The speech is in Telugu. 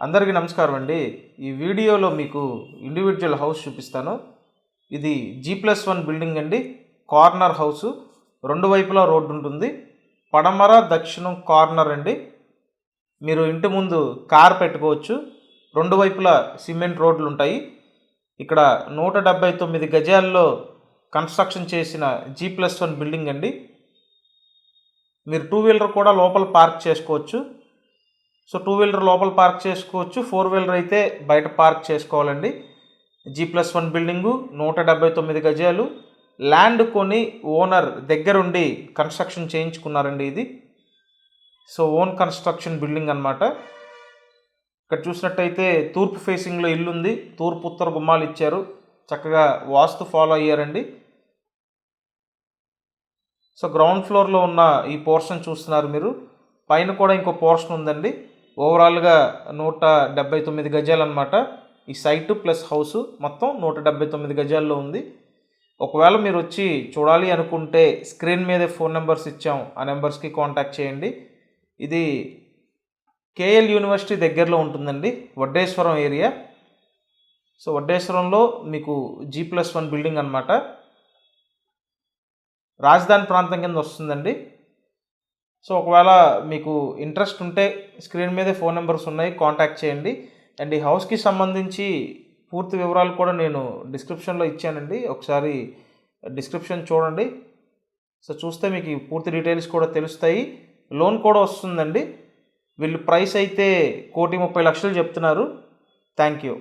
అందరికీ నమస్కారం అండి. ఈ వీడియోలో మీకు ఇండివిజువల్ హౌస్ చూపిస్తాను. ఇది G+1 బిల్డింగ్ అండి. కార్నర్ హౌస్, రెండు వైపులా రోడ్డు ఉంటుంది. పడమర దక్షిణం కార్నర్ అండి. మీరు ఇంటి ముందు కార్ పెట్టుకోవచ్చు. రెండు వైపులా సిమెంట్ రోడ్లు ఉంటాయి. ఇక్కడ 179 గజాల్లో కన్స్ట్రక్షన్ చేసిన G+1 బిల్డింగ్ అండి. మీరు 2 వీలర్ కూడా లోపల పార్క్ చేసుకోవచ్చు. సో 2 వీలర్ లోపల పార్క్ చేసుకోవచ్చు, 4 వీలర్ అయితే బయట పార్క్ చేసుకోవాలండి. G+1 బిల్డింగు, 179 గజాలు, ల్యాండ్ కొని ఓనర్ దగ్గరుండి కన్స్ట్రక్షన్ చేయించుకున్నారండి ఇది. సో ఓన్ కన్స్ట్రక్షన్ బిల్డింగ్ అనమాట. ఇక్కడ చూసినట్టయితే తూర్పు ఫేసింగ్లో ఇల్లు ఉంది. తూర్పు ఉత్తర గుమ్మాలు ఇచ్చారు. చక్కగా వాస్తు ఫాలో అయ్యారండి. సో గ్రౌండ్ ఫ్లోర్లో ఉన్న ఈ పోర్షన్ చూస్తున్నారు మీరు. పైన కూడా ఇంకో పోర్షన్ ఉందండి. ఓవరాల్గా 179 గజాలు అనమాట. ఈ సైటు ప్లస్ హౌసు మొత్తం 179 గజాల్లో ఉంది. ఒకవేళ మీరు వచ్చి చూడాలి అనుకుంటే స్క్రీన్ మీదే ఫోన్ నెంబర్స్ ఇచ్చాం, ఆ నెంబర్స్కి కాంటాక్ట్ చేయండి. ఇది KL యూనివర్సిటీ దగ్గరలో ఉంటుందండి, వడ్డేశ్వరం ఏరియా. సో వడ్డేశ్వరంలో మీకు G+1 బిల్డింగ్ అనమాట. రాజధాని ప్రాంతం కింద వస్తుందండి. సో ఒకవేళ మీకు ఇంట్రెస్ట్ ఉంటే స్క్రీన్ మీదే ఫోన్ నెంబర్స్ ఉన్నాయి, కాంటాక్ట్ చేయండి. అండ్ ఈ హౌస్కి సంబంధించి పూర్తి వివరాలు కూడా నేను డిస్క్రిప్షన్లో ఇచ్చానండి. ఒకసారి డిస్క్రిప్షన్ చూడండి. సో చూస్తే మీకు పూర్తి డీటెయిల్స్ కూడా తెలుస్తాయి. లోన్ కూడా వస్తుందండి. వీళ్ళు ప్రైస్ అయితే 1,30,00,000 చెప్తున్నారు. Thank you.